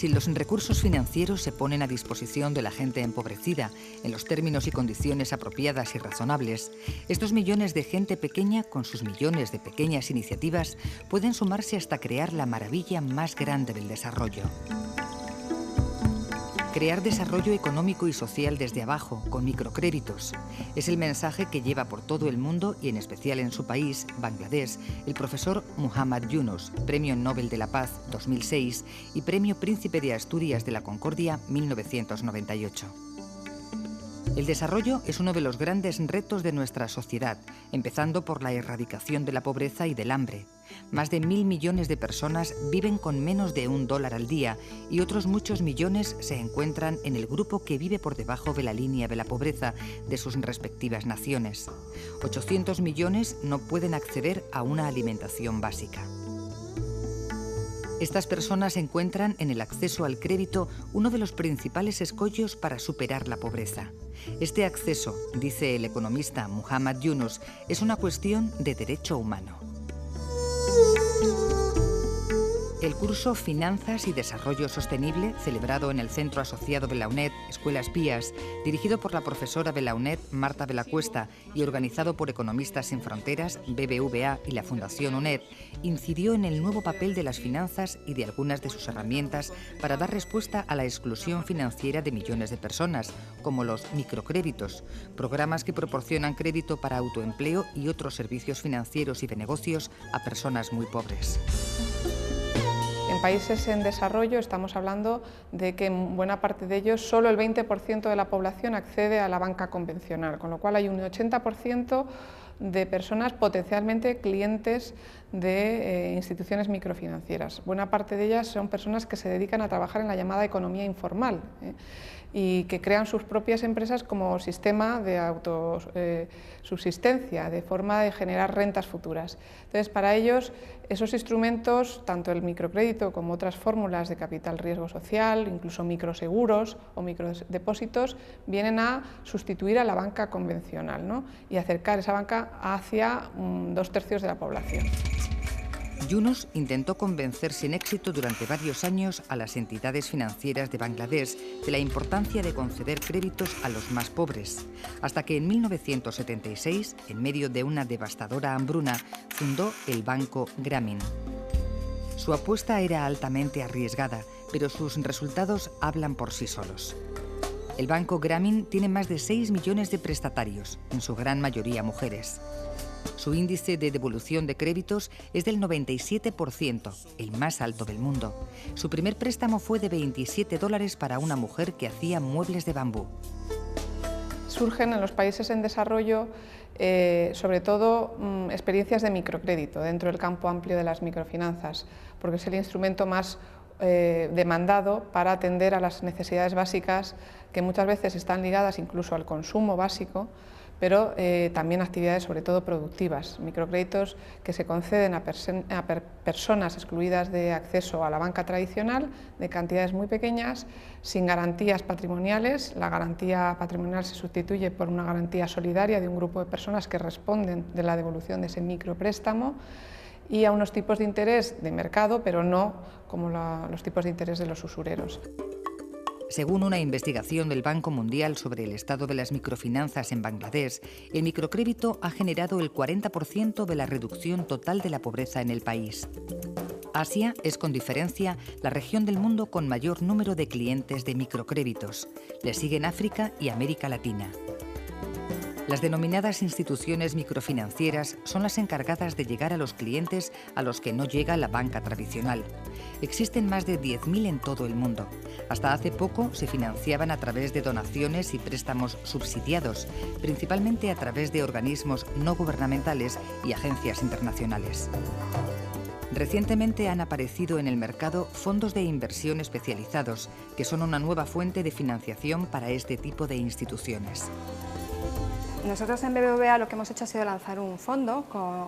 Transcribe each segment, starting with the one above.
Si los recursos financieros se ponen a disposición de la gente empobrecida en los términos y condiciones apropiadas y razonables, estos millones de gente pequeña, con sus millones de pequeñas iniciativas, pueden sumarse hasta crear la maravilla más grande del desarrollo. Crear desarrollo económico y social desde abajo, con microcréditos. Es el mensaje que lleva por todo el mundo y en especial en su país, Bangladesh, el profesor Muhammad Yunus, Premio Nobel de la Paz 2006 y Premio Príncipe de Asturias de la Concordia 1998. El desarrollo es uno de los grandes retos de nuestra sociedad, empezando por la erradicación de la pobreza y del hambre. Más de 1.000 millones de personas viven con menos de $1 al día y otros muchos millones se encuentran en el grupo que vive por debajo de la línea de la pobreza de sus respectivas naciones. 800 millones no pueden acceder a una alimentación básica. Estas personas encuentran en el acceso al crédito uno de los principales escollos para superar la pobreza. Este acceso, dice el economista Muhammad Yunus, es una cuestión de derecho humano. El curso Finanzas y Desarrollo Sostenible, celebrado en el Centro Asociado de la UNED, Escuelas Pías, dirigido por la profesora de la UNED, Marta de la Cuesta, y organizado por Economistas Sin Fronteras, BBVA y la Fundación UNED, incidió en el nuevo papel de las finanzas y de algunas de sus herramientas para dar respuesta a la exclusión financiera de millones de personas, como los microcréditos, programas que proporcionan crédito para autoempleo y otros servicios financieros y de negocios a personas muy pobres. En países en desarrollo estamos hablando de que en buena parte de ellos solo el 20% de la población accede a la banca convencional, con lo cual hay un 80% de personas potencialmente clientes de instituciones microfinancieras. Buena parte de ellas son personas que se dedican a trabajar en la llamada economía informal y que crean sus propias empresas como sistema de autosubsistencia, de forma de generar rentas futuras. Entonces, para ellos, esos instrumentos, tanto el microcrédito como otras fórmulas de capital riesgo social, incluso microseguros o microdepósitos, vienen a sustituir a la banca convencional, ¿no? Y acercar esa banca hacia 2/3 de la población. Yunus intentó convencer sin éxito durante varios años a las entidades financieras de Bangladesh de la importancia de conceder créditos a los más pobres, hasta que en 1976, en medio de una devastadora hambruna, fundó el Banco Grameen. Su apuesta era altamente arriesgada, pero sus resultados hablan por sí solos. El Banco Grameen tiene más de 6 millones de prestatarios, en su gran mayoría mujeres. Su índice de devolución de créditos es del 97%, el más alto del mundo. Su primer préstamo fue de $27 para una mujer que hacía muebles de bambú. Surgen en los países en desarrollo, sobre todo, experiencias de microcrédito dentro del campo amplio de las microfinanzas, porque es el instrumento más demandado para atender a las necesidades básicas que muchas veces están ligadas incluso al consumo básico, pero también actividades sobre todo productivas, microcréditos que se conceden a personas excluidas de acceso a la banca tradicional de cantidades muy pequeñas, sin garantías patrimoniales. La garantía patrimonial se sustituye por una garantía solidaria de un grupo de personas que responden de la devolución de ese micropréstamo y a unos tipos de interés de mercado, pero no como los tipos de interés de los usureros. Según una investigación del Banco Mundial sobre el estado de las microfinanzas en Bangladesh, el microcrédito ha generado el 40% de la reducción total de la pobreza en el país. Asia es con diferencia la región del mundo con mayor número de clientes de microcréditos. Le siguen África y América Latina. Las denominadas instituciones microfinancieras son las encargadas de llegar a los clientes a los que no llega la banca tradicional. Existen más de 10.000 en todo el mundo. Hasta hace poco se financiaban a través de donaciones y préstamos subsidiados, principalmente a través de organismos no gubernamentales y agencias internacionales. Recientemente han aparecido en el mercado fondos de inversión especializados, que son una nueva fuente de financiación para este tipo de instituciones. Nosotros en BBVA lo que hemos hecho ha sido lanzar un fondo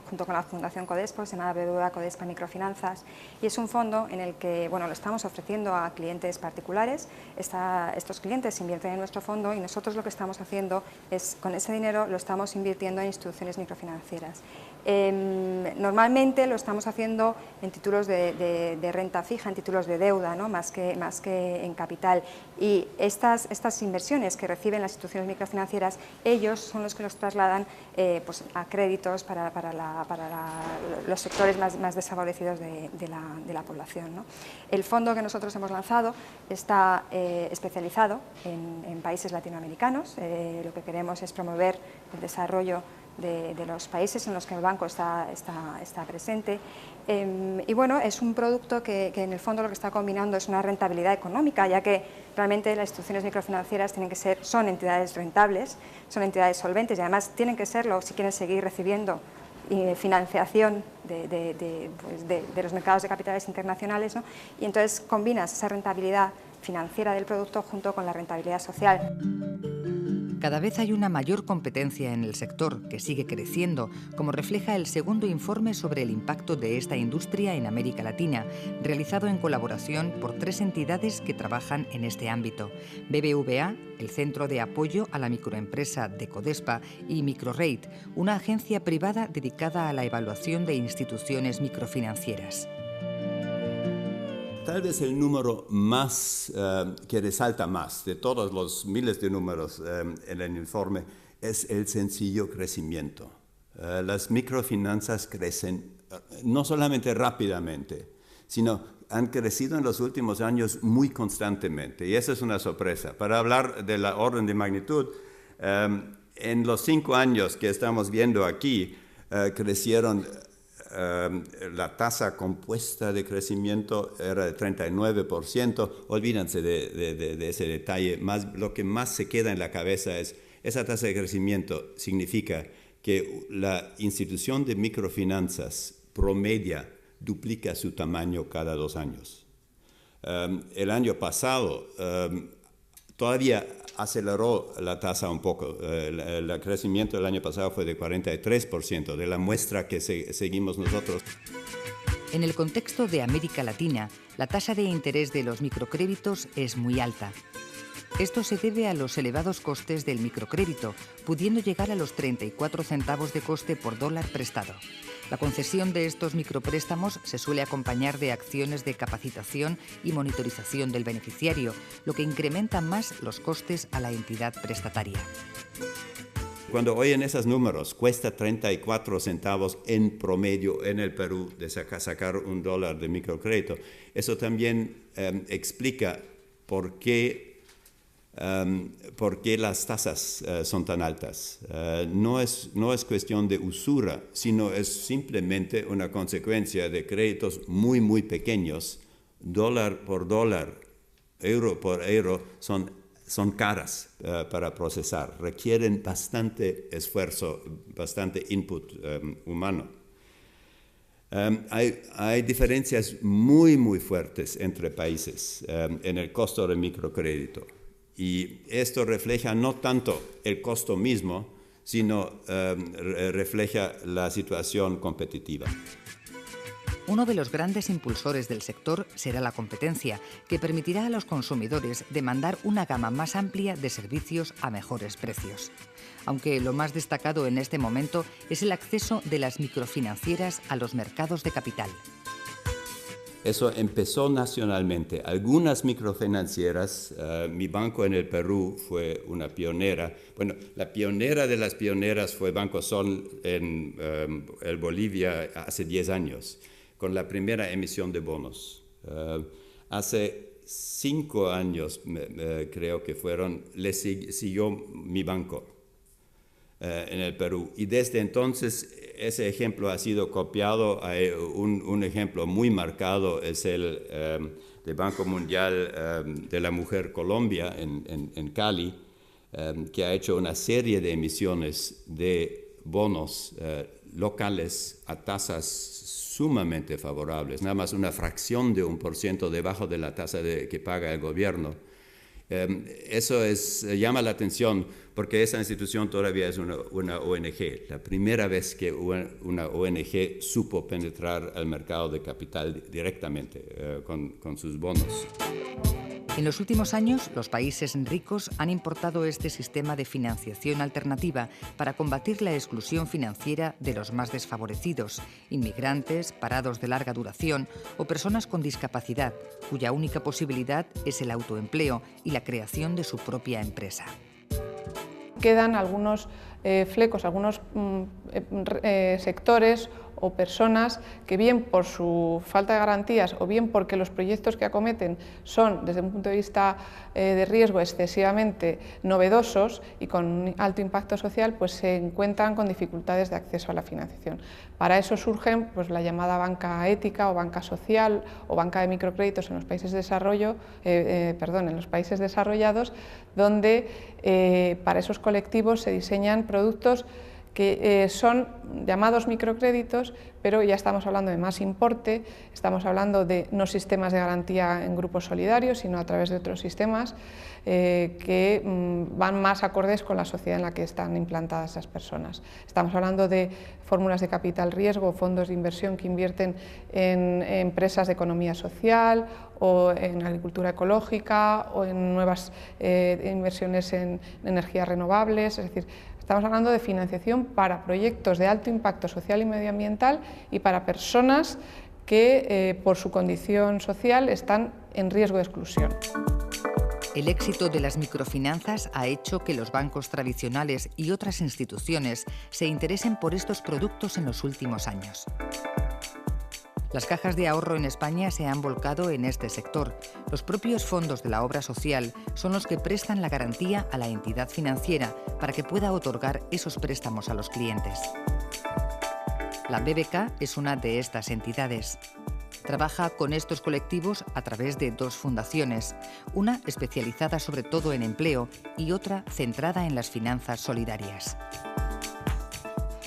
junto con la Fundación Codespo, se llama BBVA Codespa Microfinanzas, y es un fondo en el que lo estamos ofreciendo a clientes particulares. Estos clientes invierten en nuestro fondo y nosotros lo que estamos haciendo es, con ese dinero, lo estamos invirtiendo en instituciones microfinancieras. Normalmente lo estamos haciendo en títulos de renta fija, en títulos de deuda, ¿no? más que en capital. Y estas inversiones que reciben las instituciones microfinancieras, ellos son los que los trasladan pues a créditos para los sectores más desfavorecidos de la población, ¿no? El fondo que nosotros hemos lanzado está especializado en países latinoamericanos. Lo que queremos es promover el desarrollo de los países en los que el banco está presente. Y bueno, es un producto que en el fondo lo que está combinando es una rentabilidad económica, ya que realmente las instituciones microfinancieras son entidades rentables, son entidades solventes y además tienen que serlo si quieren seguir recibiendo financiación de los mercados de capitales internacionales, ¿no? Y entonces combinas esa rentabilidad financiera del producto junto con la rentabilidad social. Cada vez hay una mayor competencia en el sector, que sigue creciendo, como refleja el segundo informe sobre el impacto de esta industria en América Latina, realizado en colaboración por 3 entidades que trabajan en este ámbito: BBVA, el Centro de Apoyo a la Microempresa de Codespa, y Microrate, una agencia privada dedicada a la evaluación de instituciones microfinancieras. Tal vez el número más que resalta más de todos los miles de números en el informe es el sencillo crecimiento. Las microfinanzas crecen no solamente rápidamente, sino han crecido en los últimos años muy constantemente, y esa es una sorpresa. Para hablar de la orden de magnitud, en los 5 años que estamos viendo aquí, crecieron. La tasa compuesta de crecimiento era de 39%. Olvídense de ese detalle. Lo que más se queda en la cabeza es esa tasa de crecimiento significa que la institución de microfinanzas promedia duplica su tamaño cada 2 años. El año pasado todavía aceleró la tasa un poco. El crecimiento del año pasado fue de 43%, de la muestra que seguimos nosotros. En el contexto de América Latina, la tasa de interés de los microcréditos es muy alta. Esto se debe a los elevados costes del microcrédito, pudiendo llegar a los 34 centavos de coste por dólar prestado. La concesión de estos micropréstamos se suele acompañar de acciones de capacitación y monitorización del beneficiario, lo que incrementa más los costes a la entidad prestataria. Cuando oyen esos números, cuesta 34 centavos en promedio en el Perú de sacar $1 de microcrédito. Eso también explica por qué las tasas son tan altas. No es cuestión de usura, sino es simplemente una consecuencia de créditos muy, muy pequeños. Dólar por dólar, euro por euro, son caras para procesar. Requieren bastante esfuerzo, bastante input humano. Hay diferencias muy, muy fuertes entre países en el costo del microcrédito. Y esto refleja no tanto el costo mismo, sino refleja la situación competitiva. Uno de los grandes impulsores del sector será la competencia, que permitirá a los consumidores demandar una gama más amplia de servicios a mejores precios. Aunque lo más destacado en este momento es el acceso de las microfinancieras a los mercados de capital. Eso empezó nacionalmente. Algunas microfinancieras, mi banco en el Perú fue una pionera. Bueno, la pionera de las pioneras fue Banco Sol en el Bolivia hace 10 años, con la primera emisión de bonos. Hace 5 años, creo que fueron, le siguió mi banco en el Perú. Y desde entonces ese ejemplo ha sido copiado. Hay un ejemplo muy marcado es el del Banco Mundial de la Mujer Colombia en Cali, que ha hecho una serie de emisiones de bonos locales a tasas sumamente favorables, nada más una fracción de 1% debajo de la tasa que paga el gobierno. Eso llama la atención porque esa institución todavía es una ONG, la primera vez que una ONG supo penetrar al mercado de capital directamente con sus bonos. En los últimos años, los países ricos han importado este sistema de financiación alternativa para combatir la exclusión financiera de los más desfavorecidos, inmigrantes, parados de larga duración o personas con discapacidad, cuya única posibilidad es el autoempleo y la creación de su propia empresa. Quedan algunos flecos, algunos sectores o personas que, bien por su falta de garantías o bien porque los proyectos que acometen son, desde un punto de vista de riesgo, excesivamente novedosos y con un alto impacto social, pues se encuentran con dificultades de acceso a la financiación. Para eso surgen pues, la llamada banca ética o banca social o banca de microcréditos en los países en los países desarrollados, donde para esos colectivos se diseñan productos que son llamados microcréditos, pero ya estamos hablando de más importe, estamos hablando de no sistemas de garantía en grupos solidarios, sino a través de otros sistemas que van más acordes con la sociedad en la que están implantadas esas personas. Estamos hablando de fórmulas de capital riesgo, fondos de inversión que invierten en empresas de economía social o en agricultura ecológica o en nuevas inversiones en energías renovables, es decir, estamos hablando de financiación para proyectos de alto impacto social y medioambiental y para personas que por su condición social están en riesgo de exclusión. El éxito de las microfinanzas ha hecho que los bancos tradicionales y otras instituciones se interesen por estos productos en los últimos años. Las cajas de ahorro en España se han volcado en este sector. Los propios fondos de la obra social son los que prestan la garantía a la entidad financiera para que pueda otorgar esos préstamos a los clientes. La BBK es una de estas entidades. Trabaja con estos colectivos a través de dos fundaciones, una especializada sobre todo en empleo y otra centrada en las finanzas solidarias.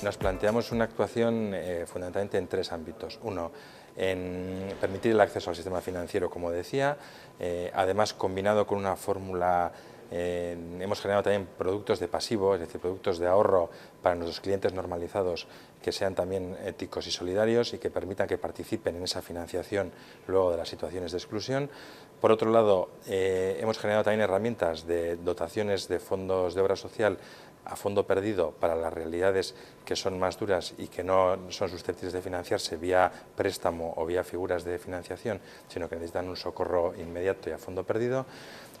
Nos planteamos una actuación fundamentalmente en tres ámbitos. Uno, en permitir el acceso al sistema financiero, como decía, además combinado con una fórmula, hemos generado también productos de pasivo, es decir, productos de ahorro para nuestros clientes normalizados que sean también éticos y solidarios y que permitan que participen en esa financiación luego de las situaciones de exclusión. Por otro lado, hemos generado también herramientas de dotaciones de fondos de obra social a fondo perdido para las realidades que son más duras y que no son susceptibles de financiarse vía préstamo o vía figuras de financiación, sino que necesitan un socorro inmediato y a fondo perdido.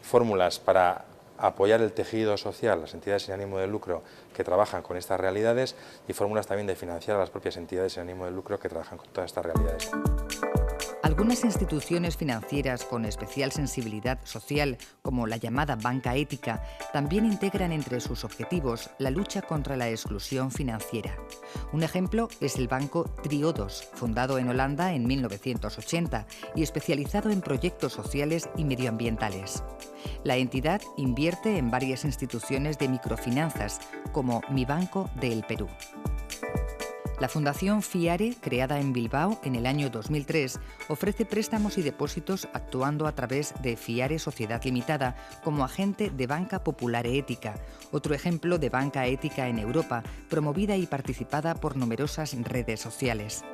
Fórmulas para apoyar el tejido social, las entidades sin ánimo de lucro que trabajan con estas realidades y fórmulas también de financiar a las propias entidades sin ánimo de lucro que trabajan con todas estas realidades. Algunas instituciones financieras con especial sensibilidad social, como la llamada banca ética, también integran entre sus objetivos la lucha contra la exclusión financiera. Un ejemplo es el banco Triodos, fundado en Holanda en 1980 y especializado en proyectos sociales y medioambientales. La entidad invierte en varias instituciones de microfinanzas, como Mi Banco del Perú. La Fundación FIARE, creada en Bilbao en el año 2003, ofrece préstamos y depósitos actuando a través de FIARE Sociedad Limitada como agente de banca popular ética, otro ejemplo de banca ética en Europa, promovida y participada por numerosas redes sociales.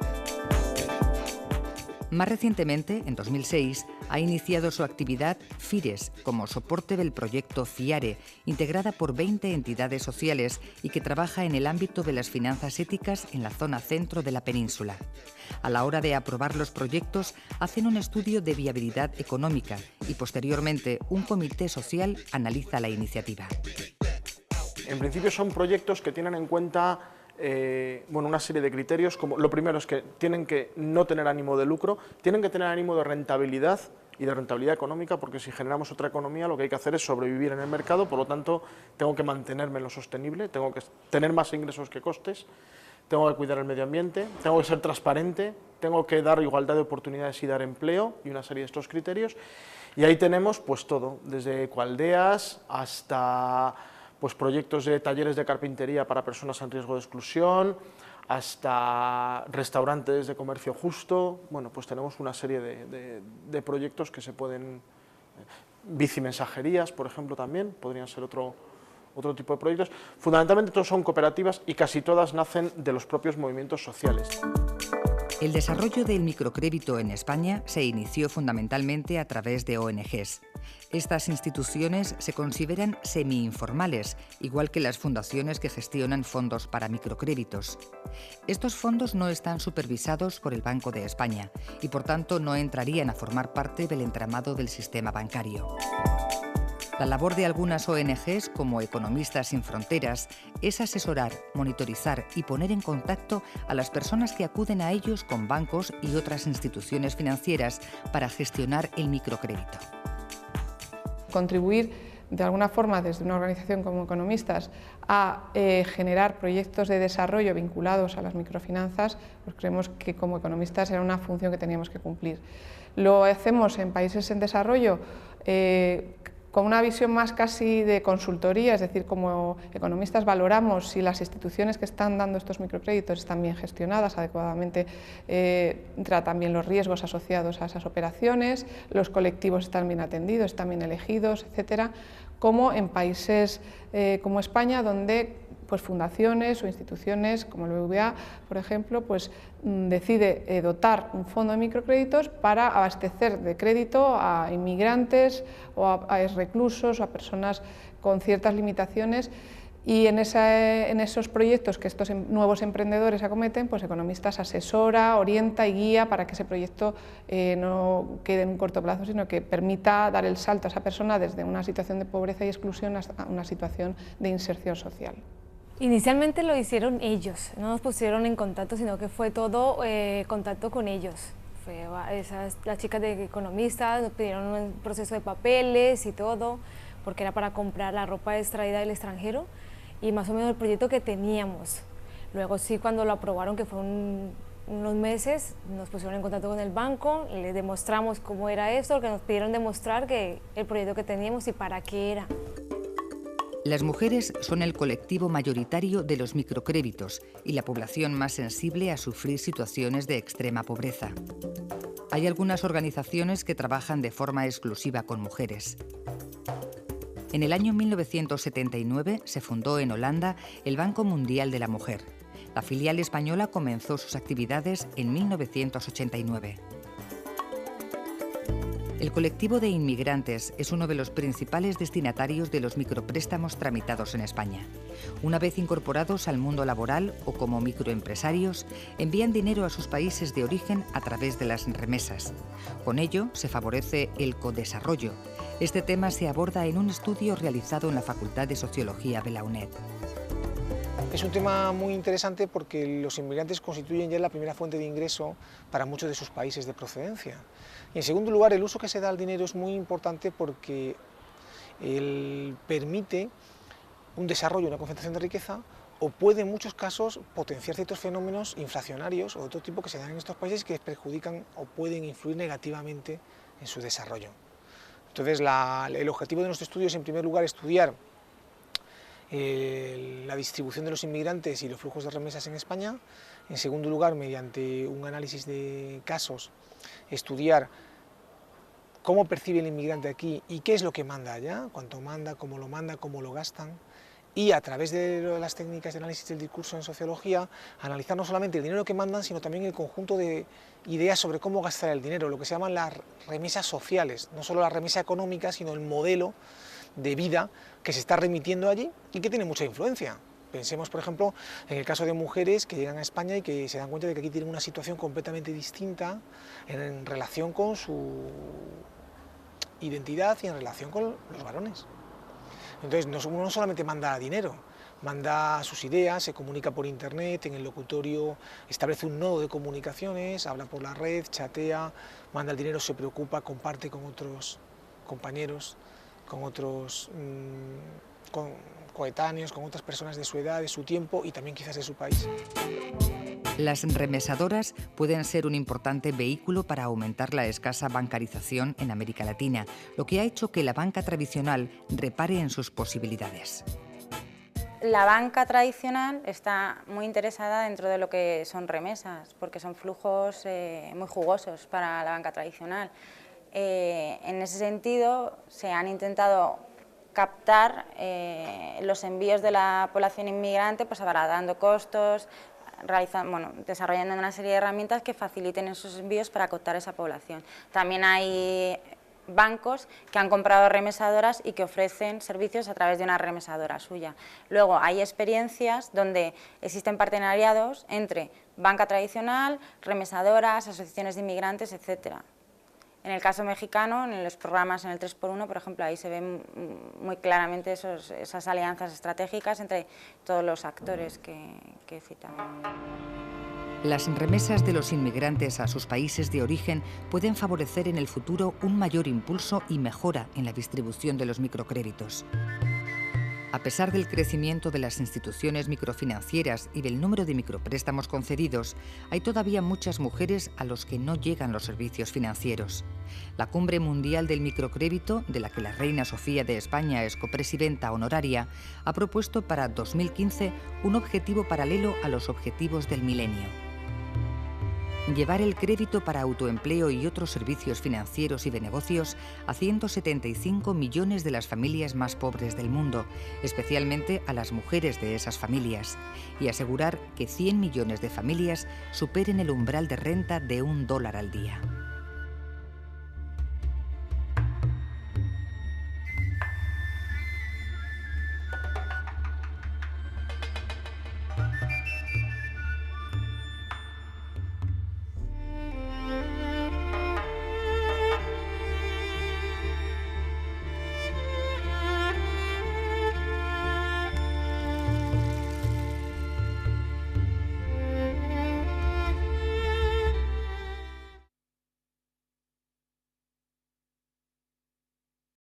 Más recientemente, en 2006, ha iniciado su actividad FIRES como soporte del proyecto FIARE, integrada por 20 entidades sociales y que trabaja en el ámbito de las finanzas éticas en la zona centro de la península. A la hora de aprobar los proyectos, hacen un estudio de viabilidad económica y posteriormente un comité social analiza la iniciativa. En principio son proyectos que tienen en cuenta una serie de criterios, como lo primero es que tienen que no tener ánimo de lucro, tienen que tener ánimo de rentabilidad y de rentabilidad económica, porque si generamos otra economía lo que hay que hacer es sobrevivir en el mercado, por lo tanto tengo que mantenerme en lo sostenible, tengo que tener más ingresos que costes, tengo que cuidar el medio ambiente, tengo que ser transparente, tengo que dar igualdad de oportunidades y dar empleo y una serie de estos criterios, y ahí tenemos pues todo, desde ecoaldeas hasta pues proyectos de talleres de carpintería para personas en riesgo de exclusión, hasta restaurantes de comercio justo. Bueno, pues tenemos una serie de proyectos que se pueden, bicimensajerías, por ejemplo, también, podrían ser otro tipo de proyectos. Fundamentalmente todos son cooperativas y casi todas nacen de los propios movimientos sociales. El desarrollo del microcrédito en España se inició fundamentalmente a través de ONGs. Estas instituciones se consideran semi-informales, igual que las fundaciones que gestionan fondos para microcréditos. Estos fondos no están supervisados por el Banco de España y, por tanto, no entrarían a formar parte del entramado del sistema bancario. La labor de algunas ONGs, como Economistas sin Fronteras, es asesorar, monitorizar y poner en contacto a las personas que acuden a ellos con bancos y otras instituciones financieras para gestionar el microcrédito. Contribuir de alguna forma desde una organización como Economistas a generar proyectos de desarrollo vinculados a las microfinanzas, pues creemos que como economistas era una función que teníamos que cumplir. Lo hacemos en países en desarrollo con una visión más casi de consultoría, es decir, como economistas valoramos si las instituciones que están dando estos microcréditos están bien gestionadas, adecuadamente tratan bien los riesgos asociados a esas operaciones, los colectivos están bien atendidos, están bien elegidos, etcétera, como en países como España, donde pues fundaciones o instituciones como el BBVA, por ejemplo, pues decide dotar un fondo de microcréditos para abastecer de crédito a inmigrantes o a reclusos o a personas con ciertas limitaciones, y en esos proyectos que estos nuevos emprendedores acometen, pues Economistas asesora, orienta y guía para que ese proyecto no quede en un corto plazo, sino que permita dar el salto a esa persona desde una situación de pobreza y exclusión hasta una situación de inserción social. Inicialmente lo hicieron ellos, no nos pusieron en contacto, sino que fue todo contacto con ellos. Las chicas de Economistas nos pidieron un proceso de papeles y todo, porque era para comprar la ropa extraída del extranjero y más o menos el proyecto que teníamos. Luego sí, cuando lo aprobaron, que fue unos meses, nos pusieron en contacto con el banco, les demostramos cómo era esto, que nos pidieron demostrar que el proyecto que teníamos y para qué era. Las mujeres son el colectivo mayoritario de los microcréditos y la población más sensible a sufrir situaciones de extrema pobreza. Hay algunas organizaciones que trabajan de forma exclusiva con mujeres. En el año 1979 se fundó en Holanda el Banco Mundial de la Mujer. La filial española comenzó sus actividades en 1989. El colectivo de inmigrantes es uno de los principales destinatarios de los micropréstamos tramitados en España. Una vez incorporados al mundo laboral o como microempresarios, envían dinero a sus países de origen a través de las remesas. Con ello se favorece el codesarrollo. Este tema se aborda en un estudio realizado en la Facultad de Sociología de la UNED. Es un tema muy interesante porque los inmigrantes constituyen ya la primera fuente de ingreso para muchos de sus países de procedencia. Y en segundo lugar, el uso que se da al dinero es muy importante porque permite un desarrollo, una concentración de riqueza, o puede en muchos casos potenciar ciertos fenómenos inflacionarios o de otro tipo que se dan en estos países que perjudican o pueden influir negativamente en su desarrollo. Entonces, el objetivo de nuestro estudio es, en primer lugar, estudiar la distribución de los inmigrantes y los flujos de remesas en España. En segundo lugar, mediante un análisis de casos, estudiar cómo percibe el inmigrante aquí y qué es lo que manda allá, cuánto manda, cómo lo gastan, y a través de las técnicas de análisis del discurso en sociología, analizar no solamente el dinero que mandan, sino también el conjunto de ideas sobre cómo gastar el dinero, lo que se llaman las remesas sociales, no solo la remesa económica, sino el modelo de vida que se está remitiendo allí y que tiene mucha influencia. Pensemos, por ejemplo, en el caso de mujeres que llegan a España y que se dan cuenta de que aquí tienen una situación completamente distinta en relación con su identidad y en relación con los varones. Entonces, uno no solamente manda dinero, manda sus ideas, se comunica por internet, en el locutorio establece un nodo de comunicaciones, habla por la red, chatea, manda el dinero, se preocupa, comparte con otros compañeros, con otros coetáneos, con otras personas de su edad, de su tiempo y también quizás de su país. Las remesadoras pueden ser un importante vehículo para aumentar la escasa bancarización en América Latina, lo que ha hecho que la banca tradicional repare en sus posibilidades. La banca tradicional está muy interesada dentro de lo que son remesas, porque son flujos muy jugosos para la banca tradicional. En ese sentido, se han intentado captar los envíos de la población inmigrante, pues abaratando costos, desarrollando una serie de herramientas que faciliten esos envíos para captar esa población. También hay bancos que han comprado remesadoras y que ofrecen servicios a través de una remesadora suya. Luego hay experiencias donde existen partenariados entre banca tradicional, remesadoras, asociaciones de inmigrantes, etcétera. En el caso mexicano, en los programas en el 3x1, por ejemplo, ahí se ven muy claramente esas alianzas estratégicas entre todos los actores que he citado. Las remesas de los inmigrantes a sus países de origen pueden favorecer en el futuro un mayor impulso y mejora en la distribución de los microcréditos. A pesar del crecimiento de las instituciones microfinancieras y del número de micropréstamos concedidos, hay todavía muchas mujeres a los que no llegan los servicios financieros. La Cumbre Mundial del Microcrédito, de la que la Reina Sofía de España es copresidenta honoraria, ha propuesto para 2015 un objetivo paralelo a los objetivos del milenio: llevar el crédito para autoempleo y otros servicios financieros y de negocios a 175 millones de las familias más pobres del mundo, especialmente a las mujeres de esas familias, y asegurar que 100 millones de familias superen el umbral de renta de $1 al día.